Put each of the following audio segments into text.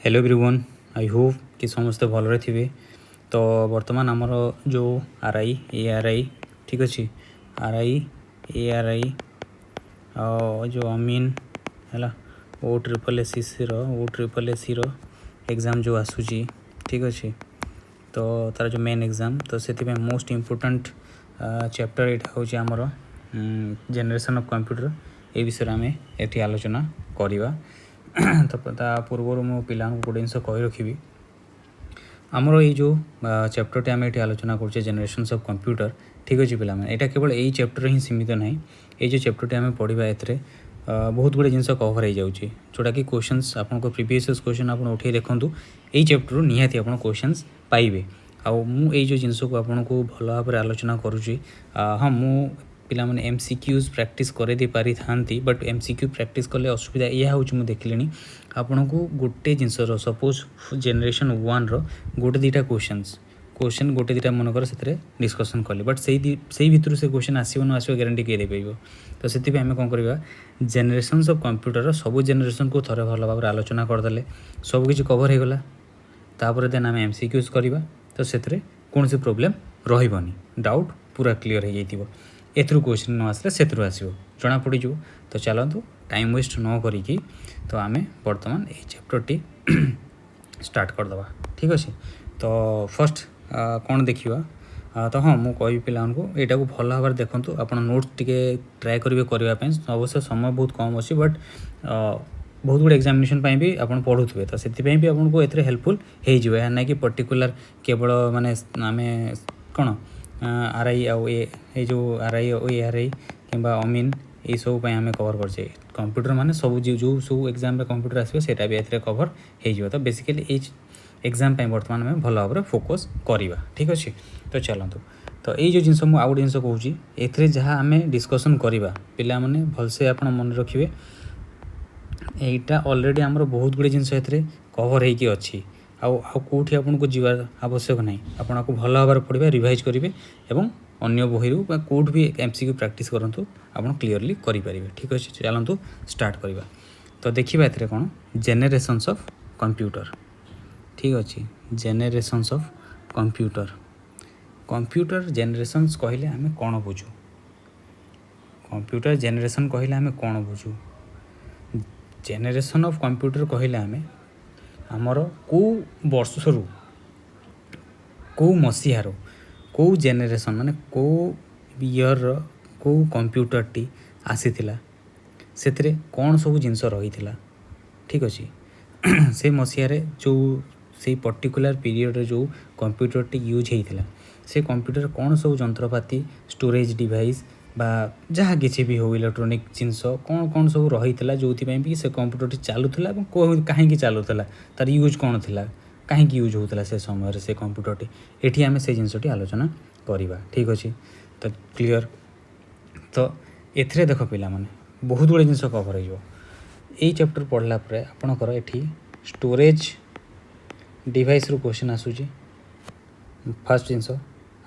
Hello everyone, I hope कि समस्ते भलरे थिबे। तो वर्तमान आमर जो आर आई ए आर आई ठीक अच्छे आर आई ए आर आई जो अमीन है ओ ट्रिपल एस सी रो एग्जाम जो आसूची ठीक अच्छे। तो तार जो मेन एग्जाम तो से मोस्ट इम्पोर्टाट चैप्टर यहाँ हूँ आमर जेनेरेशन ऑफ कंप्यूटर ए विषय आम ये आलोचना करवा। तो पूर्व मो पिला गोटे जिन कही रखी आमर ये जो चैप्टरटी आम ये आलोचना करुचे जेनेरेशन्स ऑफ कंप्यूटर ठीक अच्छे पिला यहाँ केवल यही चैप्टर ही सीमित ना। ये जो चैप्टरटी आम पढ़ा ए बहुत गुड़े जिन कवर हो जाऊँगी जोटा कि क्वेश्चंस आपको प्रीवियस क्वेश्चन आप उठे देखूँ यही चैप्टर निहाती आप क्वेश्चंस पाइबे। आउ मुझे जिनस को आपको भल भाव में आलोचना करुँची। हाँ मु पिला माने एमसीक्यूज प्रैक्टिस करे दे पारि थांती बट एमसीक्यू प्रैक्टिस कले असुविधा यह हूँ मुझे देखिली आपन को गोटे जिनस सपोज जेनेरेशन 1 रो गोटे दुटा क्वेश्चन गोटे दुटा मनकर से डिस्कसन कले बट से भितर से क्वेश्चन आसो न आसो ग्यारंटी किए देपार। तो से आम कौन करवा जेनेरेशन्स ऑफ कंप्यूटर सब जेनेरेशन को थोड़े भल भाव आलोचना करदे सबकि कवर हो गला। तापर देन आम एमसीक्यूज करवा तो से कौन से प्रोब्लेम रही डाउट पूरा क्लीयर हो जाइए। एथरू क्वेश्चन न आसले से आसो जना पड़। तो चलतु टाइम वेस्ट न करी तो आम बर्तमान ये चैप्टरटी स्टार्ट करदे ठीक अच्छे। तो फर्स्ट कौन देखा तो हाँ मुझे कह पिला यहाँ को भल भाव देखूँ आप नोट्स टे ट्राए करेंगे करने अवश्य समय बहुत कम अच्छी बट बहुत गुड एग्जामिनेशन भी आप पढ़ुवे तो से भी आपको ये हेल्पफुल हो ना कि पर्टिकुलर केवल माने आम कौन आर आई आ जो आर आई ए आर आई कि अमीन ये सब आम कवर करचे कंप्यूटर माने सब जो सब एग्जाम कंप्यूटर आसो सेटा भी ए कवर हो। तो बेसिकली ये एग्जाम बर्तमान आम भल भाव में फोकस करवा ठीक अच्छे। तो चलतु तो ये जो जिनस मुझे आउ गए जिन कहूँ ये जहाँ आम डिस्कसन करवा पिला माने भलसे आप मन रखिए यहाँ अलरेडी आमर बहुत गुड़े जिनस कवर हो अच्छी कौटी आपको जीवार आवश्यक ना आपको भल भाव पढ़ा रिवाइज करेंगे और अन्य बही कौट भी एमसीक्यू प्रैक्टिस करूँ आप क्लीयरली करेंगे ठीक अच्छे। चलतु स्टार्ट करवा। तो देखा ए कौन जेनेरेशन्स ऑफ कंप्यूटर ठीक अच्छे जेनेरेशन्स ऑफ कंप्यूटर जेनेरेशन्स कहले आम कौन बुझू कंप्यूटर जेनेरेशन कहले आम कौन बुझू जेनेरेशन ऑफ कंप्यूटर कहले आम आमर कौ वर्षरू कौ मसीहार कौ जेनेरेशन माने कौ इयर कौ कंप्यूटरटी आसीथिला से कौन सब जिनस रही ठीक अच्छे। से मसीह जो से पर्टिकुलर पीरियड जो कंप्यूटरटी यूज होता से कंप्यूटर कौन सब जंत्रपाति स्टोरेज डिवाइस बा जहाँ किसी भी हो इलेक्ट्रोनिक जिनस कौन कौन सब रही जो भी से कंप्यूटरटी चलूला कहीं चलूला तार यूज कौन थी कहीं यूज होता से समय से कंप्यूटरटी ये आम से जिनसटी आलोचना करवा ठीक अच्छे। तो क्लीयर तो एथरे देख पिला माने बहुत गुड़े जिनस कवर हो यही चैप्टर पढ़ला आपणकर ये स्टोरेज डिवाइस रू क्वेश्चन आसूची फर्स्ट जिनस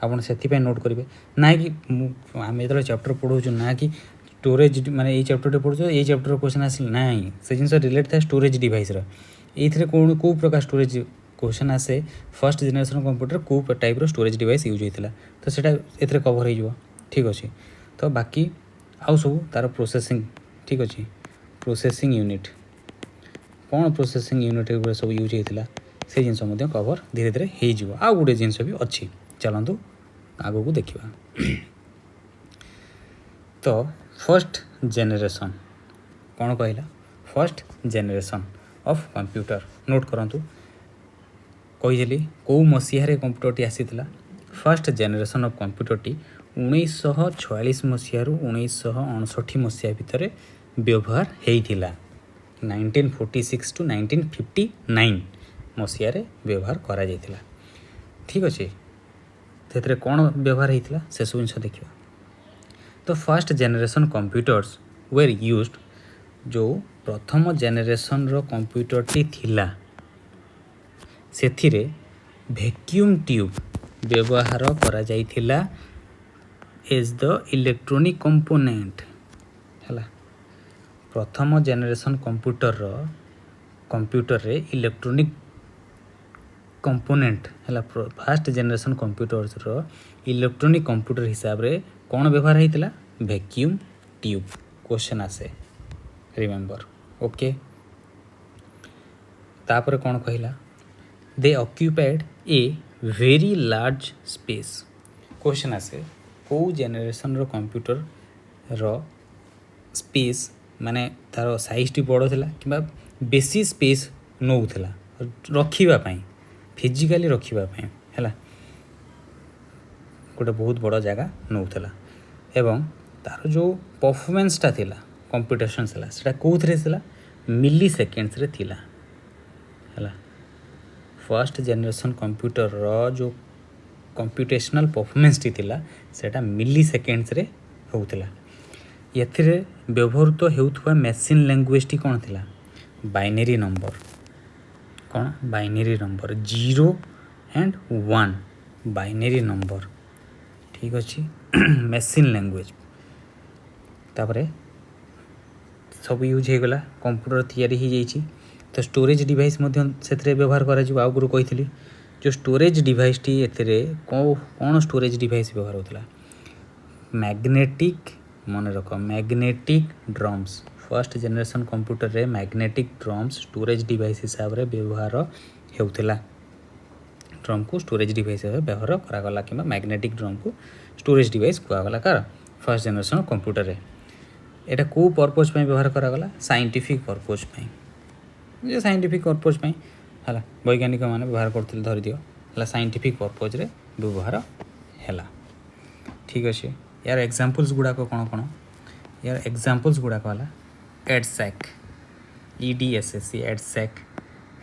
आप से नोट करेंगे ना कि आम जो चैप्टर पढ़ाऊँ ना कि स्टोरेज माने ये चैप्टर पढ़ु ये चैप्टर क्वेश्चन आस ना से जिन रिलेट था स्टोरेज डिवाइस ये कौन कौ प्रकार स्टोरेज क्वेश्चन आसे फर्स्ट जेनेरेशन कंप्यूटर कौ टाइप स्टोरेज डिवाइस यूज होता तो से कवर हो ठीक अच्छे। तो बाकी आउ सब तार प्रोसेसिंग ठीक अच्छे प्रोसेसिंग यूनिट कौन प्रोसेसिंग यूनिट सब यूज होता से जिनस कवर धीरे धीरे हो आउ गोटे जिनस भी अच्छी चलतु आगू को देखा। तो फर्स्ट जेनेरेशन कौन कहला first generation of computer note करंतु कही कौ मसीह कंप्यूटरटी आसीथिला फर्स्ट जेनेरेशन ऑफ कंप्यूटरटी 1946 मसीह 1959 मसीहा भितर व्यवहार होता 1946 टू 1959 मसीह व्यवहार करा जायतिला ठीक अच्छे। तो कौन व्यवहार होता से सब जिन देखा। तो first generation computers where used जो प्रथम जेनेरेशन रो कंप्यूटरटी थिला सेथिरे वैक्यूम ट्यूब व्यवहार करा जायतिला एज द इलेक्ट्रोनिक कंपोनेंट है प्रथम जेनेरेशन कंप्यूटर कंप्यूटर रे इलेक्ट्रोनिक कंपोनेंट है fast generation computer electronic computer हिसाब रे कौन व्यवहार होता वैक्यूम ट्यूब क्वेश्चन आसे रिमेंबर ओके तापर कौन कहला दे occupied a very large space question आसे कौ जेनेरेशन रो कंप्यूटर रो स्पेस माने तार साइज टी बड़ थिला किबा बेसी स्पेस नौथिला रखिबा पई फिजिकली रखिबा पई हैला गोटे बहुत बड़ जगह नौथिला एवं तार जो परफॉर्मेंसटा थिला कंप्यूटेशन थिला सेटा कोथरे थिला मिली सेकेंड्स रे थिला हैला फर्स्ट जनरेशन कंप्यूटर रो जो कंप्यूटेशनल परफॉर्मेंस टी थिला सेटा मिली सेकेंड्स रे होउथिला एथिरे व्यवहृत हेउथुवा मशीन लैंग्वेज टी कोन थिला बाइनरी नंबर कौन binary number 0 and 1 binary number ठीक अच्छे मशीन लैंग्वेज तापरे सब यूज होगला कंप्यूटर तैयारी हो जाइए तो स्टोरेज डिवाइस से व्यवहार करा आगुरी कही जो स्टोरेज डिवाइस टी एथिरे कौन स्टोरेज डिवाइस व्यवहार होता मैग्नेटिक मन रख magnetic drums first generation computer रे मैग्नेटिक ड्रम्स स्टोरेज डिवाइस हिसाब रे व्यवहार होउथिला ड्रम को स्टोरेज डिवाइस व्यवहार करागला कि मैग्नेटिक ड्रम को स्टोरेज डिवाइस कहगला कार फर्स्ट जनरेशन कंप्यूटर रे एटा को पर्पज पे व्यवहार करागला साइंटिफिक पर्पज पे जे साइंटिफिक पर्पज पे हला वैज्ञानिक माने व्यवहार करथिल धरि दियो हला साइंटिफिक पर्पज रे व्यवहार हैला ठीक अछि यार एग्जांपल्स गुडा को कोन यार एग्जांपल्स गुडा कहला EDSAC EDSSC EDSAC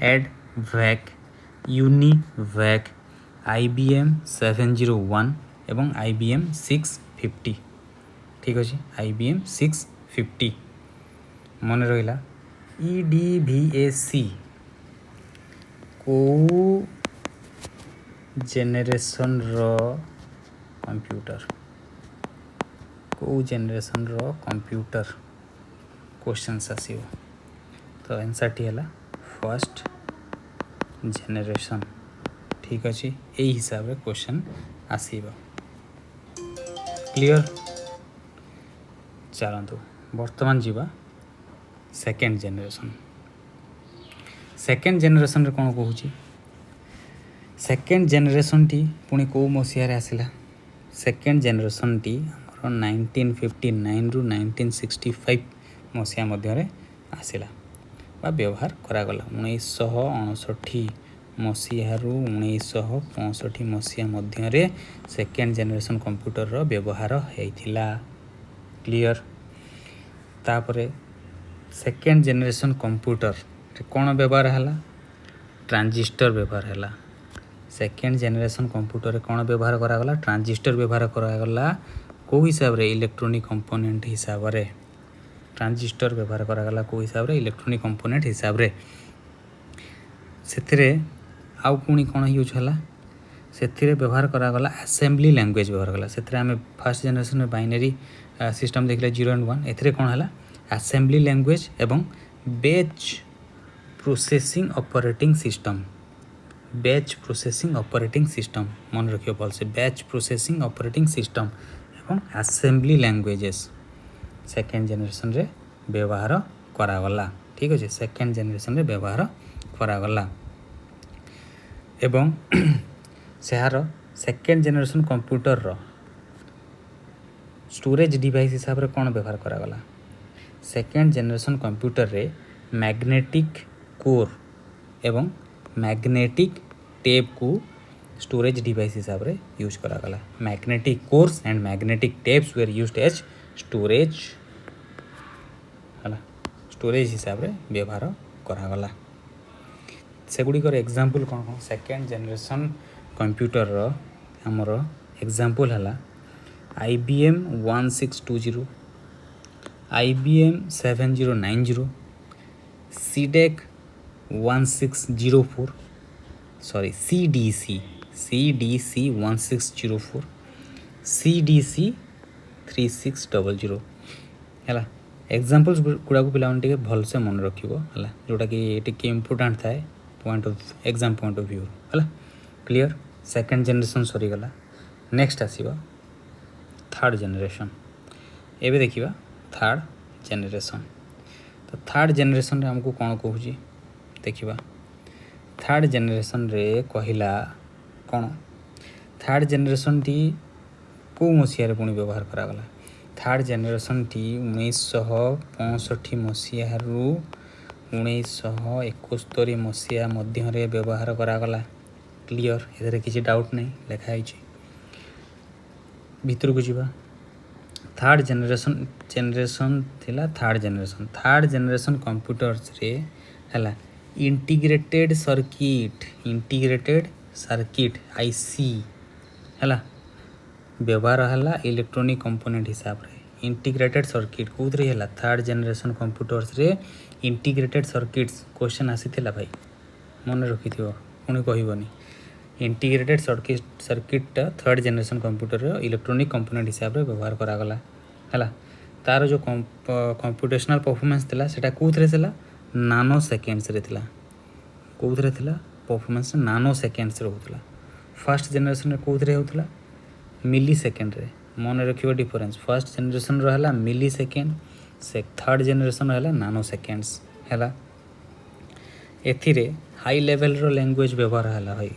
एडवैक UNIVAC IBM 701 एवं IBM 650 ठीक अच्छे IBM 650 मन रहा EDVAC को जेनेरेशन रो कंप्यूटर को जेनेरेशन रो कंप्यूटर क्वेश्चन आसो तो आंसर टी है फर्स्ट जेनेरेशन ठीक अच्छे यही हिसाब से क्वेश्चन आसब क्लियर चलतु बर्तमान जीवा सेकेंड जेनेरेशन रे कौन कहूँ सेकेंड जेनेरेशन टी पुणी कौ मसीह आसला सेकेंड जेनेरेशन टी 1959 रु 1965 मसीहा मध्य आसला बा व्यवहार करागला 1959 मसीह 1965 मसीहा मध्य सेकेंड जेनेरेशन कंप्यूटर रो व्यवहार होइथिला क्लियर तापरे सेकेंड जेनेरेशन कंप्यूटर कौन व्यवहार है ट्रांजिस्टर व्यवहार है सेकेंड जेनेरेशन कंप्यूटर रे कौन व्यवहार करागला ट्रांजिस्टर व्यवहार करागला को हिसाब रे इलेक्ट्रोनिक कंपोनेंट हिसाब रे ट्रांजिस्टर व्यवहार करागला को हिसाब रे इलेक्ट्रोनिक कंपोनेंट हिसाब रे सेथिरे आउ पुणी कौन यूज है सेथिरे व्यवहार करागला असेंबली लैंग्वेज व्यवहार कला सेथिरे आमे फर्स्ट जनरेशन में बाइनरी सिस्टम देखले 0 एंड 1 एथिरे कौन है असेंबली लैंग्वेज एवं बैच प्रोसेसिंग ऑपरेटिंग सिस्टम मन रखियो भल से बैच प्रोसेसिंग ऑपरेटिंग सिस्टम एवं असेंबली लैंग्वेजेस सेकेंड जनरेशन रे व्यवहार करागला ठीक अच्छे सेकेंड जनरेशन रे व्यवहार करागला एवं सेहार सेकेंड जनरेशन कंप्यूटर रो स्टोरेज डिवाइस हिसाब रे कौन व्यवहार करागला सेकेंड जनरेशन कंप्यूटर रे मैग्नेटिक कोर एवं मैग्नेटिक टेप को स्टोरेज डिवाइस हिसाब रे यूज करागला magnetic cores and magnetic tapes were used as storage storage हिसाब रे व्यवहार करागला सेगुड़िकर एग्जांपल कौन कौन सेकेंड जनरेशन कंप्यूटर रो हमर एग्जांपल है IBM 1620 IBM 7090 CDEC 1604 sorry CDC 1604 CDC 3600 है एग्जाम्पल्स गुड़ा को पे भलसे मन रखा जोटा कि टी इम्पोर्टाट थाए point of exam point of view है क्लियर। सेकेंड जनरेशन सरीगला नेक्स्ट आसवा थर्ड जनरेशन। एबे देखिबा थर्ड जनरेशन। तो थर्ड जनरेशन रे हमको कौन कहूँ देखिबा थर्ड जनरेशन रे कहला कौन थर्ड जनरेशन टी कौ मसीह पुणी व्यवहार करागला। थर्ड जनरेशन टी 1965 मसीह 1971 मसीहा मध्य व्यवहार करागला क्लियर। एथे किसी डाउट नहीं लिखाई भितर को जीवा। थर्ड जनरेशन थिला थर्ड जनरेशन कंप्यूटर्स रे हला इंटीग्रेटेड सर्किट आईसी हला व्यवहार हला इलेक्ट्रॉनिक कंपोनेंट हिसाब रे इंटीग्रेटेड सर्किट कोथरे हला थर्ड जनरेशन कंप्यूटर्स रे इंटीग्रेटेड सर्किट्स क्वेश्चन आसीथिला भाई मन रखिथिबो पुणी कहबनी। Integrated circuit third generation computer electronic component हिसाब रे व्यवहार करागला है। तार जो कंप्यूटेशनल परफॉर्मेंस थिला सेटा कोथरे थिला नानो सेकेंड्स रे थिला कोथरे थिला परफॉर्मेंस नानो सेकेंड्स रे होतला। फर्स्ट जनरेशन रे कोथरे होतला मिली सेकेंड रे मन रखिबो डिफरेंस। फर्स्ट जनरेशन रहला मिली सेकेंड से थर्ड जनरेशन रहला नानो सेकेंड्स है। एथिरे हाई लेवल रो लैंग्वेज व्यवहार हला भाई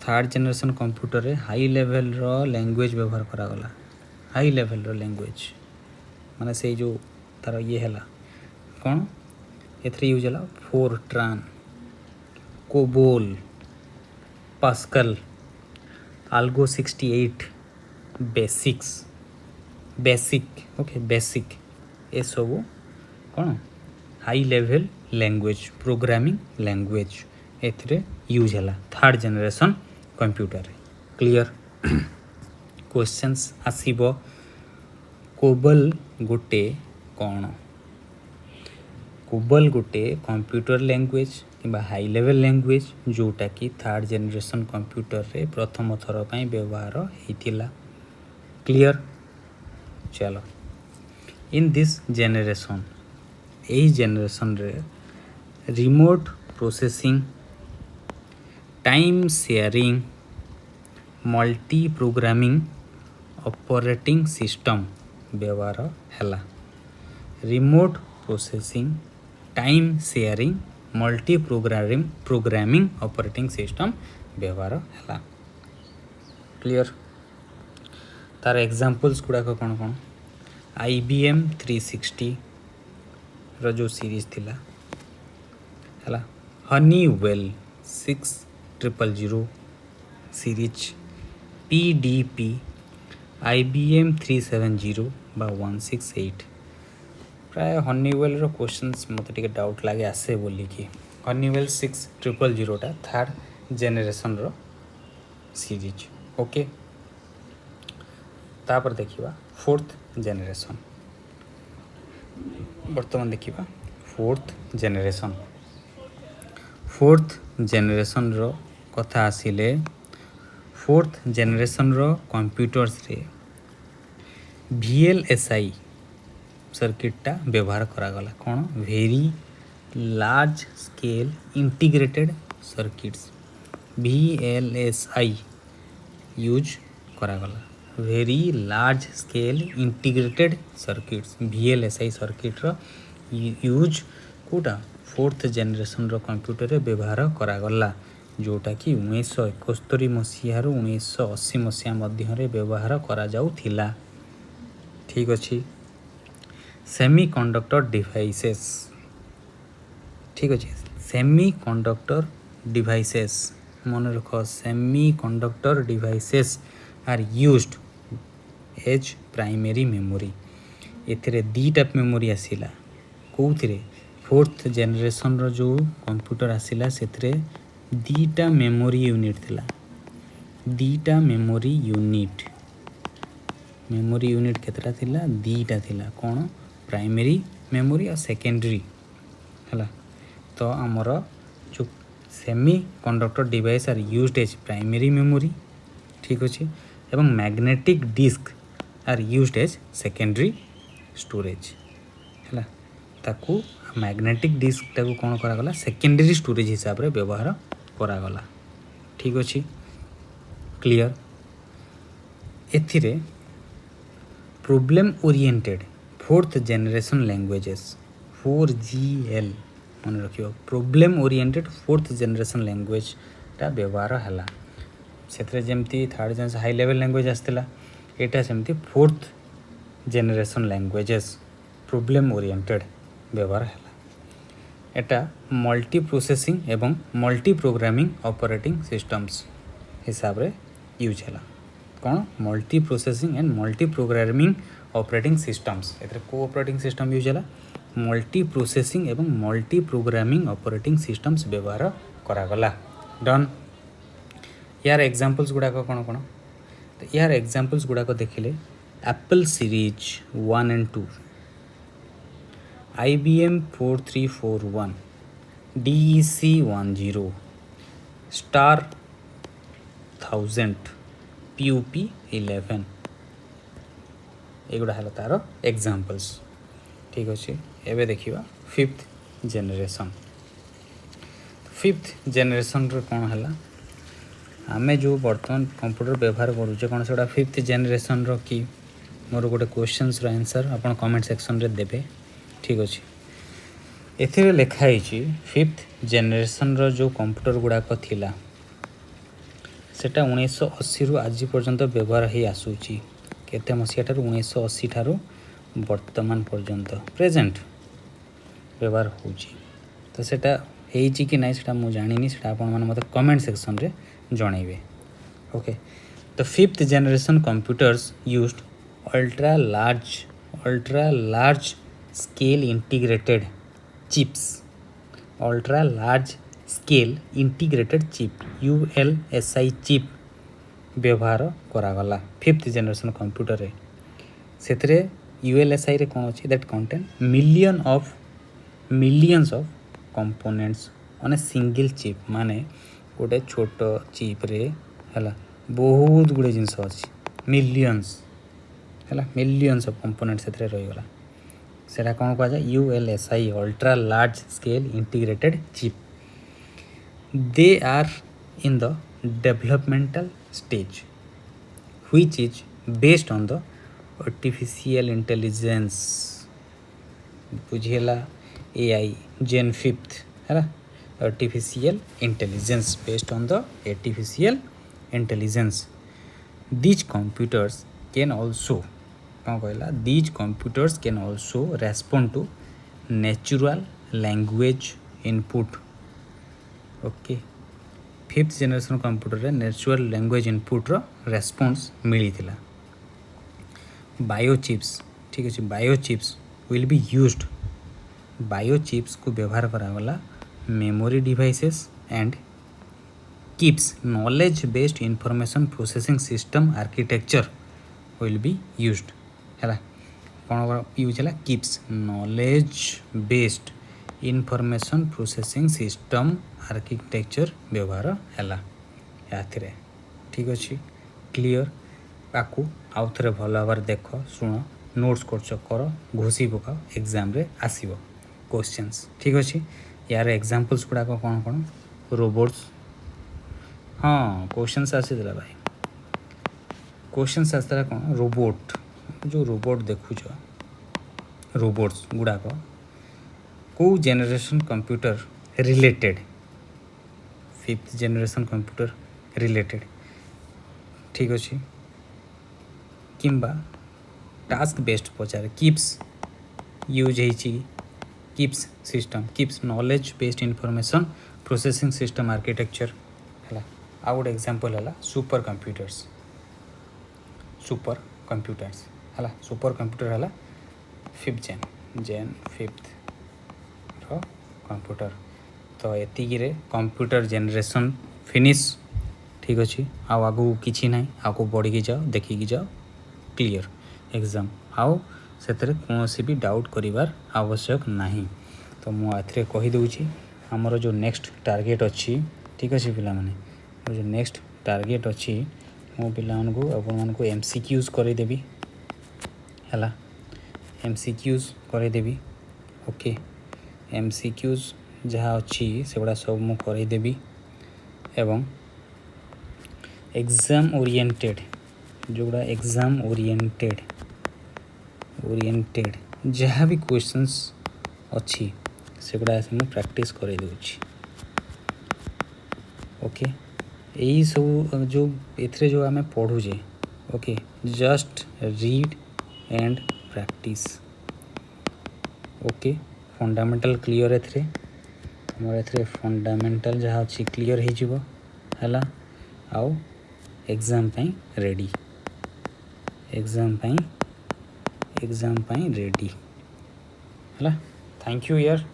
थर्ड जनरेशन कंप्यूटर रे हाई लेवल रो लैंग्वेज व्यवहार करागला। हाई लेवल रो लैंग्वेज माने से जो तार ये है कौन एथरे यूज है फोरट्रान कोबोल पास्कल आल्गो 68 बेसिक ओके बेसिक ये सब कौन high level language programming language एथरे यूज है third generation computer clear. Questions आसीबो कोबल गोटे कौन कोबल गोटे कंप्यूटर लैंग्वेज किंबा हाई लेवल लैंग्वेज जोटा कि थर्ड जनरेशन कंप्यूटर रे प्रथम थर पई व्यवहार हेतिला क्लियर। चलो इन दिस जनरेशन एही जनरेशन रे remote processing time sharing multi programming operating system व्यवहार है। Remote processing time sharing multi programming operating system व्यवहार है क्लियर। तार एग्जांपल्स गुड़ाक कौन कौन IBM 360 रो जो सीरीज थिला है हनीवेल 6000 सीरीज PDP IBM 370 बा 168 प्राय हनीवेल रो क्वेश्चंस मत टिके डाउट लागे आसे बोली कि हनीवेल 6000 टा थर्ड जनरेशन रो सीरीज ओके। तापर देखिबा फोर्थ जनरेशन वर्तमान देखिबा फोर्थ जनरेशन रो कथा आसिले फोर्थ जनरेशन रो कंप्यूटर्स रे VLSI सर्किटा व्यवहार करागला कौन very large scale integrated circuits VLSI use करागला very large scale integrated circuits VLSI circuit रो यूज कोटा फोर्थ जनरेशन रो कंप्यूटर रे व्यवहार करागला जोटा कि 1971 मसीह 1980 मसीहा मध्य व्यवहार करा जाउथिला ठीक अच्छी। सेमीकंडक्टर डिवाइसेस ठीक अच्छे सेमीकंडक्टर डिवाइसेस मन रख semiconductor devices are used as primary memory एथिरे दीटा मेमोरी आसिला कौथिरे फोर्थ जनरेशन रो जो कंप्यूटर आसिला सेथिरे दीटा मेमोरी यूनिट थिला दीटा मेमोरी यूनिट केतरा थिला दीटा थिला कौन प्राइमरी मेमोरी और सेकेंडरी है। तो आमर जो semiconductor device are used as primary memory ठीक अच्छे एवं magnetic disk are used as secondary storage है ताकू मैग्नेटिक डिस्क टाकू कौन करागला सेकेंडरी स्टोरेज हिसाब रे व्यवहार करागला ठीक अच्छे क्लियर एथिरे problem oriented fourth generation languages 4GL मन रखियो problem oriented fourth generation language टा व्यवहार है से जमती third generation high level language आसला एटा सेमती fourth generation languages problem oriented व्यवहार है एटा मल्टी प्रोसेसिंग एवं मल्टी प्रोग्रामिंग ऑपरेटिंग सिस्टम्स हिसाब रे यूज है कौन multi processing and multi programming operating systems एथरे को ऑपरेटिंग सिस्टम यूज है मल्टी प्रोसेसिंग एवं मल्टी प्रोग्रामिंग ऑपरेटिंग सिस्टम्स व्यवहार करागला डन यार एग्जांपल्स गुड़ाक कौन कौन तो यार एग्जांपल्स गुड़ाक देखिले Apple series 1 and 2 IBM 4341 DEC 10 star 1000 PUP 11 एगुड़ा है तार एग्जांपल्स ठीक अच्छे एवं देखा फिफ्थ जेनेरेशन रो कौन है आमे जो बर्तमान कंप्यूटर व्यवहार करुचे कौन से फिफ्थ जेनेरेशन रो कि मोर गोटे क्वेश्चंस रो आंसर आपन कमेंट सेक्शन रे देबे ठीक अच्छे एथिरे लिखाई फिफ्थ जेनेरेशन रो जो कंप्यूटर गुड़ाक थिला सेटा 1980 रु आज पर्यंत व्यवहार ही आसूची केते मसिया ठारू 1980 ठारू वर्तमान पर्यंत प्रेजेंट व्यवहार होची तो सेटा हेची कि नहीं सेटा मु जानिनी सेटा आपन माने मते कमेंट सेक्शन रे जणाइबे okay the fifth generation computers used ultra large scale integrated chips ultra large scale integrated chip ULSI chip व्यवहार करागला फिफ्थ जनरेशन कंप्यूटर रे सेतरे ULSI रे कौन अच्छे that contain millions of components on a single chip माने गोटे छोट chip रे है बहुत गुड़े जिनस अच्छी मिलियंस ऑफ कंपोनेंट से रहीगला सेटा कौन कह ULSI ultra large scale integrated chip they are in the developmental stage which is based on the artificial intelligence बुझेला AI Gen 5th है artificial intelligence based on the artificial intelligence these computers can also कौन कहला these computers can also respond to natural language input okay fifth generation computer रे natural language input रो response मिली थिला biochips ठीक अच्छे biochips will be used biochips को व्यवहार करागला memory devices and KIPS knowledge based information processing system architecture will be used है कौन यूज है KIPS knowledge based information processing system architecture व्यवहार है ठीक अच्छे क्लियर आपको आउ थे भल भाव देख शुण नोट्स कर घोषी पकाओ एग्जाम रे आसीबो क्वेश्चंस ठीक अच्छे यार एग्जांपल्स गुड़ाक कौन कौन रोबोट्स हाँ क्वेश्चंस आसीला भाई क्वेश्चंस आसला कौन रोबोट जो रोबोट देखुच रोबोट्स गुड़ाक को generation computer related fifth generation computer related ठीक अच्छे किंबा टास्क बेस्ड पचारे कीप्स यूज है keeps system keeps knowledge based information processing system architecture है आ गोटे एग्जांपल है सुपर कंप्यूटर्स है सुपर कंप्यूटर है फिफ्थ जेन फिफ्थ कंप्यूटर तो एतिकी रे कंप्यूटर जेनेरेशन फिनिश ठीक अच्छे आगू किसी ना आगू बढ़ी जाओ देखिकी जाओ क्लियर एग्जाम आउ से कौन भी डाउट करिवार आवश्यक नहीं तो मुझे कहीदे आमर जो नेक्स्ट टार्गेट अच्छी ठीक अच्छे पिला माने जो नेक्स्ट टार्गेट अच्छी मो पिला आपको MCQs करदेवी है MCQs करदेवी ओके MCQs जहाँ अच्छी से गुड़ा सब मु करदेवी एवं एग्जाम ओरिएंटेड जोड़ा एग्जाम ओरिएंटेड जहाँ भी क्वेश्चंस अच्छी से गुड़ा मु प्रैक्टिस कर दूची ओके यही सब जो एथरे जो आम पढ़ुचे okay just read and practice okay fundamental clear एथरे हमर एथरे फंडामेंटल जहाँ अच्छी क्लियर हो जिवो हला आउ एग्जाम पाई रेडी एग्जाम पाई रेडी हला थैंक यू यार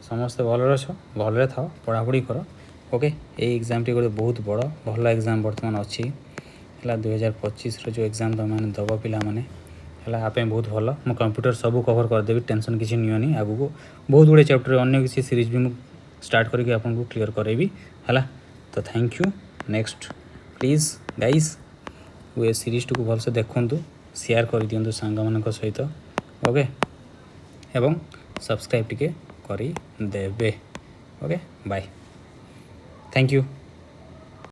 समस्ते भल अछ भल था पढ़ापढ़ी कर ओके ये एग्जाम टी गोटे बहुत बड़ भल एग्जाम बर्तमान अच्छी है 2025 जो एग्जाम तुम दब पिला माने है आप बहुत भल मु कंप्यूटर सब कवर करदेवी टेंशन किसी नियोनी आगू बहुत गुड़े चैप्टर अन्य किसी सीरीज भी स्टार्ट करके आपको क्लियर करेबी है तो thank you next please guys ये सीरीज को भलसे देखूँ शेयर कर दिंतु सांग मान सहित ओके एवं सब्सक्राइब टिके करी देबे ओके बाय थैंक यू।